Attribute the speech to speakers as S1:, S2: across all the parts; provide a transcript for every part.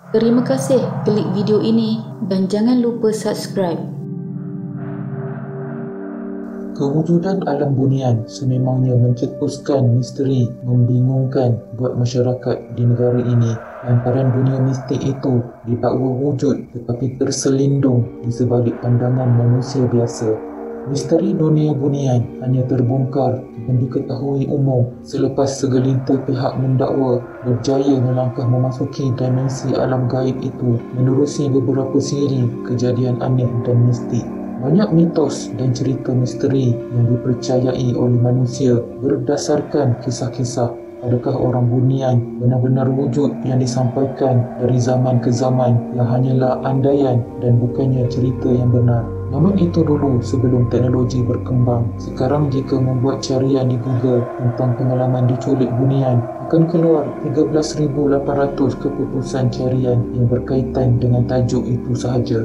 S1: Terima kasih klik video ini dan jangan lupa subscribe.
S2: Kewujudan alam bunian sememangnya mencetuskan misteri membingungkan buat masyarakat di negara ini. Lantaran dunia mistik itu didakwa wujud tetapi terselindung di sebalik pandangan manusia biasa. Misteri dunia bunian hanya terbongkar dan diketahui umum selepas segelintir pihak mendakwa berjaya melangkah memasuki dimensi alam gaib itu menerusi beberapa siri kejadian aneh dan mistik. Banyak mitos dan cerita misteri yang dipercayai oleh manusia berdasarkan kisah-kisah. Adakah orang bunian benar-benar wujud yang disampaikan dari zaman ke zaman yang hanyalah andaian dan bukannya cerita yang benar? Namun itu dulu sebelum teknologi berkembang. Sekarang jika membuat carian di Google tentang pengalaman diculik bunian, akan keluar 13,800 keputusan carian yang berkaitan dengan tajuk itu sahaja.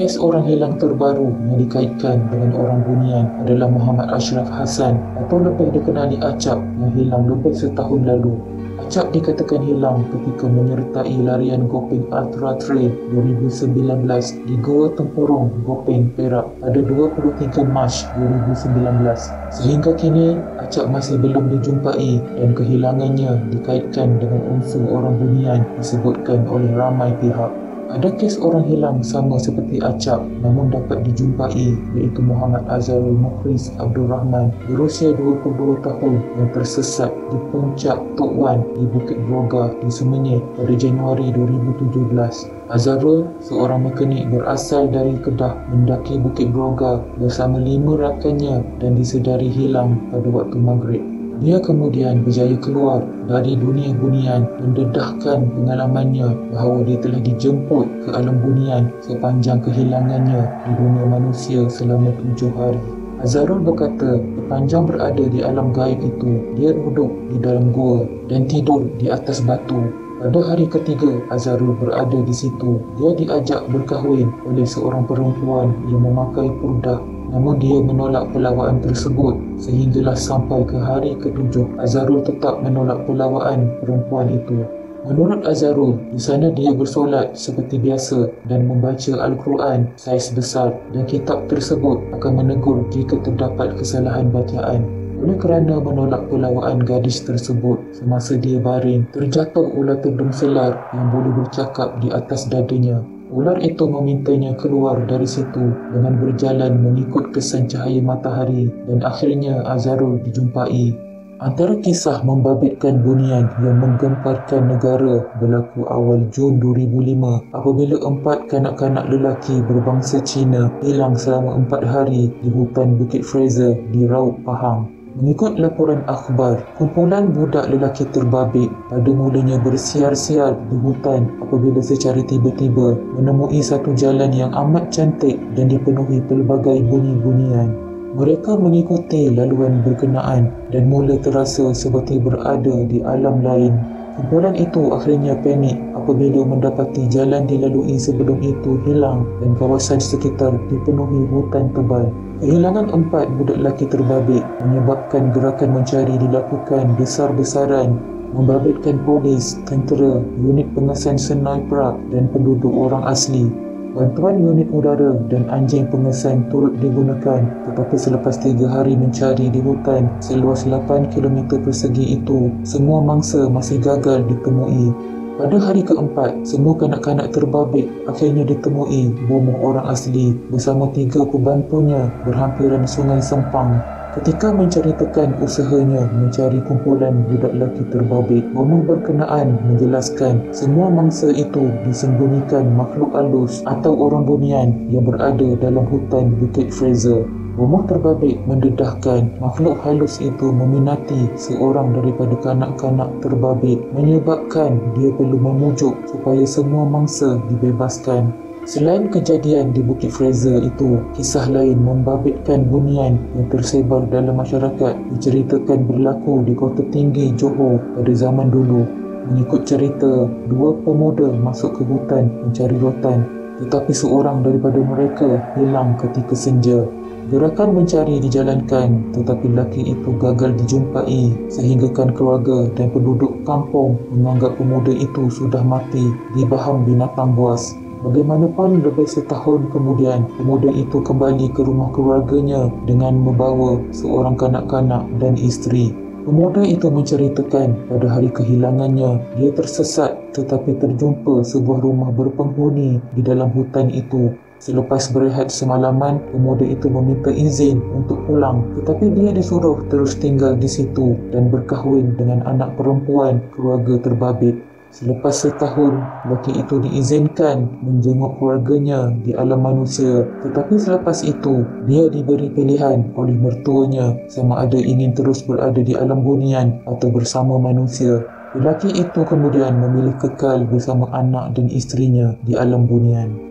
S2: Kes orang hilang terbaru yang dikaitkan dengan orang bunian adalah Muhammad Ashraf Hassan atau lebih dikenali Acap yang hilang lebih setahun lalu. Acap dikatakan hilang ketika menyertai larian Gopeng Ultra Trail 2019 di Goa Tempurung, Gopeng, Perak pada 23 Mac 2019. Sehingga kini, Acap masih belum dijumpai dan kehilangannya dikaitkan dengan unsur orang bunian disebutkan oleh ramai pihak. Ada kes orang hilang sama seperti Acap namun dapat dijumpai iaitu Muhammad Azharul Mukhriz Abdul Rahman berusia 22 tahun yang tersesat di puncak Tok Wan di Bukit Broga di Semenyih pada Januari 2017. Azharul, seorang mekanik berasal dari Kedah, mendaki Bukit Broga bersama 5 rakannya dan disedari hilang pada waktu maghrib. Dia kemudian berjaya keluar dari dunia bunian mendedahkan pengalamannya bahawa dia telah dijemput ke alam bunian sepanjang kehilangannya di dunia manusia selama 7 hari. Azharul berkata, sepanjang berada di alam gaib itu, dia duduk di dalam gua dan tidur di atas batu. Pada hari ketiga Azharul berada di situ, dia diajak berkahwin oleh seorang perempuan yang memakai purdah. Namun dia menolak pelawaan tersebut sehinggalah sampai ke hari ke-7 Azharul tetap menolak pelawaan perempuan itu. Menurut Azharul, di sana dia bersolat seperti biasa dan membaca Al-Quran saiz besar dan kitab tersebut akan menegur jika terdapat kesalahan bacaan. Oleh kerana menolak pelawaan gadis tersebut, semasa dia baring, terjatuh ular tedung selar yang boleh bercakap di atas dadanya. Ular itu memintanya keluar dari situ dengan berjalan mengikut kesan cahaya matahari dan akhirnya Azharul dijumpai. Antara kisah membabitkan bunian yang menggemparkan negara berlaku awal Jun 2005 apabila 4 kanak-kanak lelaki berbangsa Cina hilang selama 4 hari di hutan Bukit Fraser di Raub Pahang. Mengikut laporan akhbar, kumpulan budak lelaki terbabit pada mulanya bersiar-siar di hutan apabila secara tiba-tiba menemui satu jalan yang amat cantik dan dipenuhi pelbagai bunyi-bunyian. Mereka mengikuti laluan berkenaan dan mula terasa seperti berada di alam lain. Kumpulan itu akhirnya panik apabila mendapati jalan dilalui sebelum itu hilang dan kawasan sekitar dipenuhi hutan tebal. Kehilangan 4 budak lelaki terbabit menyebabkan gerakan mencari dilakukan besar-besaran, membabitkan polis, tentera, unit pengesan Senoi Perak dan penduduk orang asli. Bantuan unit udara dan anjing pengesan turut digunakan, tetapi selepas 3 hari mencari di hutan seluas 8 km persegi itu, semua mangsa masih gagal ditemui. Pada hari ke-4, semua kanak-kanak terbabit akhirnya ditemui bomoh orang asli bersama 3 pembantunya berhampiran Sungai Sempang. Ketika menceritakan usahanya mencari kumpulan budak lelaki terbabit, bomoh berkenaan menjelaskan semua mangsa itu disembunyikan makhluk halus atau orang bunian yang berada dalam hutan Bukit Fraser. Bomoh terbabit mendedahkan makhluk halus itu meminati seorang daripada kanak-kanak terbabit menyebabkan dia perlu memujuk supaya semua mangsa dibebaskan. Selain kejadian di Bukit Fraser itu, kisah lain membabitkan bunian yang tersebar dalam masyarakat diceritakan berlaku di Kota Tinggi, Johor pada zaman dulu. Mengikut cerita, 2 pemuda masuk ke hutan mencari rotan, tetapi seorang daripada mereka hilang ketika senja. Gerakan mencari dijalankan, tetapi lelaki itu gagal dijumpai sehinggakan keluarga dan penduduk kampung menganggap pemuda itu sudah mati dibaham binatang buas. Bagaimanapun lebih setahun kemudian, pemuda itu kembali ke rumah keluarganya dengan membawa seorang kanak-kanak dan isteri. Pemuda itu menceritakan pada hari kehilangannya, dia tersesat tetapi terjumpa sebuah rumah berpenghuni di dalam hutan itu. Selepas berehat semalaman, pemuda itu meminta izin untuk pulang, tetapi dia disuruh terus tinggal di situ dan berkahwin dengan anak perempuan keluarga terbabit. Selepas setahun, lelaki itu diizinkan menjenguk keluarganya di alam manusia, tetapi selepas itu, dia diberi pilihan oleh mertuanya sama ada ingin terus berada di alam bunian atau bersama manusia. Lelaki itu kemudian memilih kekal bersama anak dan isterinya di alam bunian.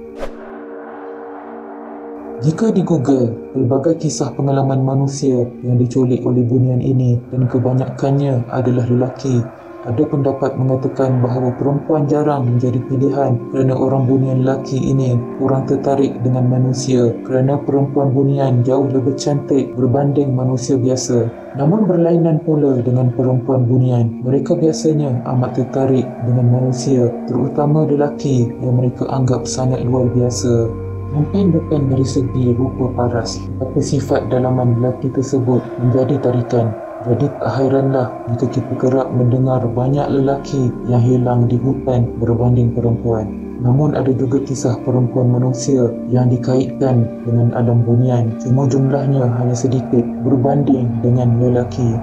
S2: Jika di Google, pelbagai kisah pengalaman manusia yang diculik oleh bunian ini dan kebanyakannya adalah lelaki. Ada pendapat mengatakan bahawa perempuan jarang menjadi pilihan kerana orang bunian lelaki ini kurang tertarik dengan manusia kerana perempuan bunian jauh lebih cantik berbanding manusia biasa. Namun berlainan pula dengan perempuan bunian, mereka biasanya amat tertarik dengan manusia, terutama lelaki yang mereka anggap sangat luar biasa. Mungkin bukan dari segi rupa paras, tetapi sifat dalaman lelaki tersebut menjadi tarikan. Jadi tak hairanlah jika kita kerap mendengar banyak lelaki yang hilang di hutan berbanding perempuan. Namun ada juga kisah perempuan manusia yang dikaitkan dengan alam bunian, cuma jumlahnya hanya sedikit berbanding dengan lelaki.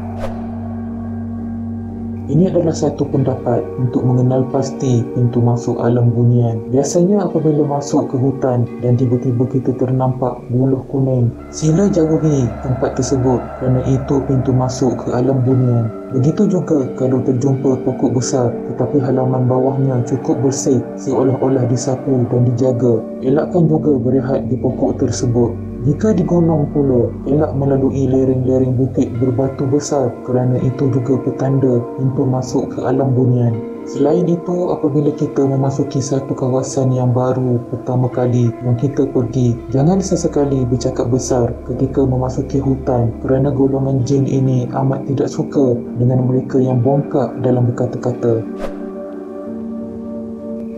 S2: Ini adalah satu pendapat untuk mengenal pasti pintu masuk alam bunian. Biasanya apabila masuk ke hutan dan tiba-tiba kita ternampak buluh kuning, sila jauhi tempat tersebut kerana itu pintu masuk ke alam bunian. Begitu juga kalau terjumpa pokok besar tetapi halaman bawahnya cukup bersih seolah-olah disapu dan dijaga, elakkan juga berehat di pokok tersebut. Jika di gunung pula, elak melalui lereng-lereng bukit berbatu besar kerana itu juga petanda pintu masuk ke alam bunian. Selain itu, apabila kita memasuki satu kawasan yang baru pertama kali yang kita pergi, jangan sesekali bercakap besar ketika memasuki hutan kerana golongan jin ini amat tidak suka dengan mereka yang bongkak dalam berkata-kata.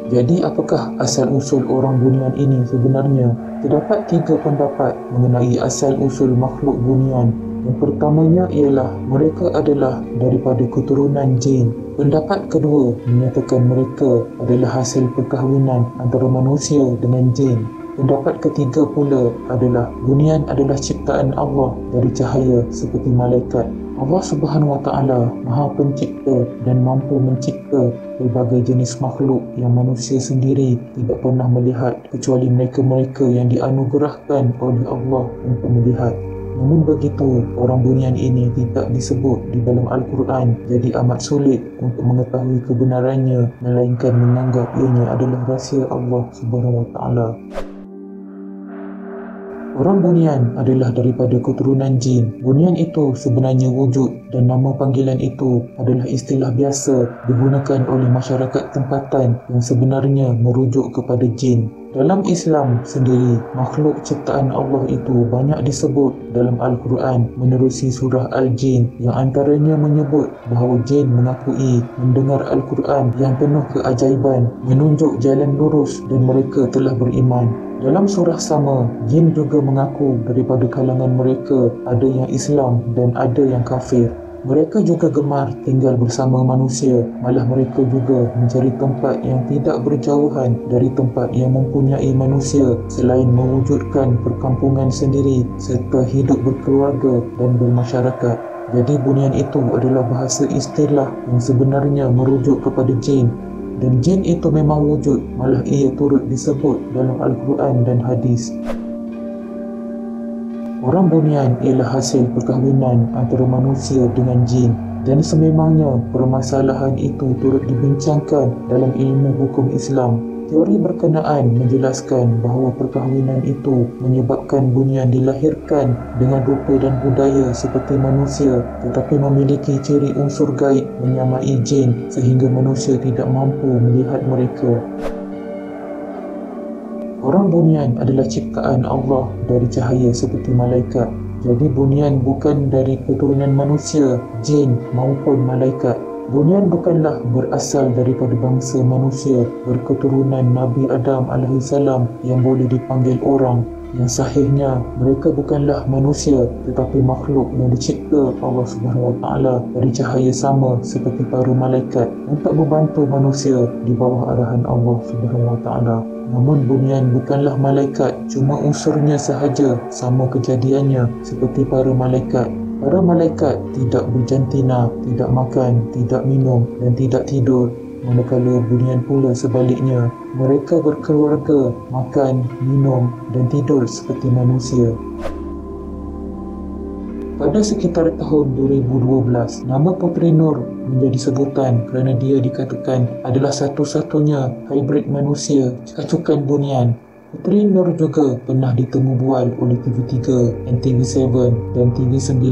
S2: Jadi apakah asal-usul orang bunian ini sebenarnya? Terdapat 3 pendapat mengenai asal-usul makhluk bunian. Yang pertamanya ialah mereka adalah daripada keturunan jin. Pendapat kedua menyatakan mereka adalah hasil perkahwinan antara manusia dengan jin. Pendapat ketiga pula adalah bunian adalah ciptaan Allah dari cahaya seperti malaikat. Allah Subhanahu Wa Taala Maha Pencipta dan mampu mencipta pelbagai jenis makhluk yang manusia sendiri tidak pernah melihat kecuali mereka-mereka yang dianugerahkan oleh Allah untuk melihat. Namun begitu, orang bunian ini tidak disebut di dalam Al-Quran, jadi amat sulit untuk mengetahui kebenarannya melainkan menganggap ianya adalah rahsia Allah Subhanahu Wa Taala. Orang bunian adalah daripada keturunan jin. Bunian itu sebenarnya wujud dan nama panggilan itu adalah istilah biasa digunakan oleh masyarakat tempatan yang sebenarnya merujuk kepada jin. Dalam Islam sendiri, makhluk ciptaan Allah itu banyak disebut dalam Al-Quran menerusi surah Al-Jin yang antaranya menyebut bahawa jin mengakui mendengar Al-Quran yang penuh keajaiban, menunjuk jalan lurus dan mereka telah beriman. Dalam surah sama, jin juga mengaku daripada kalangan mereka ada yang Islam dan ada yang kafir. Mereka juga gemar tinggal bersama manusia, malah mereka juga mencari tempat yang tidak berjauhan dari tempat yang mempunyai manusia selain mewujudkan perkampungan sendiri serta hidup berkeluarga dan bermasyarakat. Jadi bunian itu adalah bahasa istilah yang sebenarnya merujuk kepada jin. Dan jin itu memang wujud, malah ia turut disebut dalam Al-Quran dan hadis. Orang bunian ialah hasil perkahwinan antara manusia dengan jin. Dan sememangnya permasalahan itu turut dibincangkan dalam ilmu hukum Islam. Teori berkenaan menjelaskan bahawa perkahwinan itu menyebabkan bunian dilahirkan dengan rupa dan budaya seperti manusia tetapi memiliki ciri unsur gaib menyamai jin sehingga manusia tidak mampu melihat mereka. Orang bunian adalah ciptaan Allah dari cahaya seperti malaikat. Jadi bunian bukan dari keturunan manusia, jin maupun malaikat. Bunian bukanlah berasal daripada bangsa manusia berketurunan Nabi Adam alaihissalam yang boleh dipanggil orang. Yang sahihnya, mereka bukanlah manusia tetapi makhluk yang dicipta Allah Subhanahu Wa Taala dari cahaya sama seperti para malaikat untuk membantu manusia di bawah arahan Allah Subhanahu Wa Taala. Namun bunian bukanlah malaikat, cuma unsurnya sahaja sama kejadiannya seperti para malaikat. Para malaikat tidak berjantina, tidak makan, tidak minum dan tidak tidur. Manakala bunian pula sebaliknya, mereka berkeluarga, makan, minum dan tidur seperti manusia. Pada sekitar tahun 2012, nama Puteri Nur menjadi sebutan kerana dia dikatakan adalah satu-satunya hybrid manusia cacukan bunian. Puteri Nur juga pernah ditemu bual oleh TV3, NTV7 dan TV9.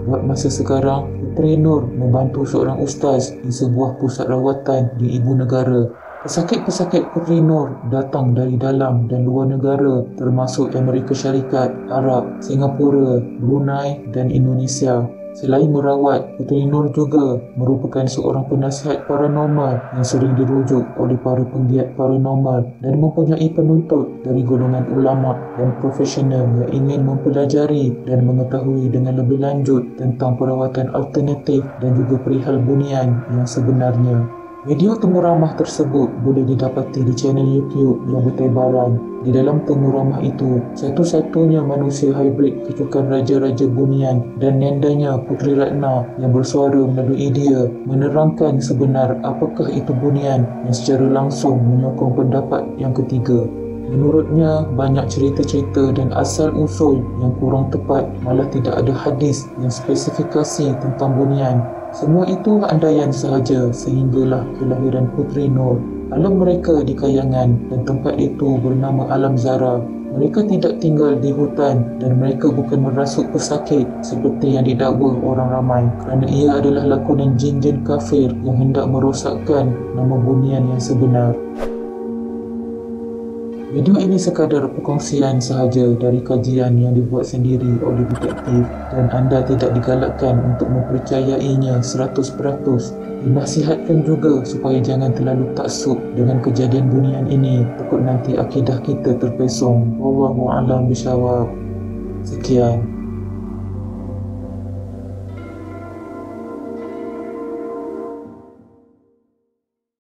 S2: Buat masa sekarang, Puteri Nur membantu seorang ustaz di sebuah pusat rawatan di ibu negara. Pesakit-pesakit Puteri Nur datang dari dalam dan luar negara termasuk Amerika Syarikat, Arab, Singapura, Brunei dan Indonesia. Selain merawat, Puteri Nur juga merupakan seorang penasihat paranormal yang sering dirujuk oleh para penggiat paranormal dan mempunyai penuntut dari golongan ulama dan profesional yang ingin mempelajari dan mengetahui dengan lebih lanjut tentang perawatan alternatif dan juga perihal bunian yang sebenarnya. Video temu ramah tersebut boleh didapati di channel YouTube yang bertebaran. Di dalam temu ramah itu, satu-satunya manusia hybrid kecukan Raja-Raja Bunian dan nendanya Puteri Ratna yang bersuara melalui dia menerangkan sebenar apakah itu bunian yang secara langsung menyokong pendapat yang ketiga. Menurutnya, banyak cerita-cerita dan asal-usul yang kurang tepat, malah tidak ada hadis yang spesifikasi tentang bunian. Semua itu andaian sahaja sehinggalah kelahiran Puteri Nur. Alam mereka di kayangan dan tempat itu bernama Alam Zara. Mereka tidak tinggal di hutan dan mereka bukan merasuk pesakit seperti yang didakwa orang ramai kerana ia adalah lakonan jin-jin kafir yang hendak merosakkan nama bunian yang sebenar. Video ini sekadar perkongsian sahaja dari kajian yang dibuat sendiri oleh detektif dan anda tidak digalakkan untuk mempercayainya 100%. Dinasihatkan juga supaya jangan terlalu taksub dengan kejadian bunian ini, takut nanti akidah kita terpesong. Wallahu a'lam bishawab. Sekian.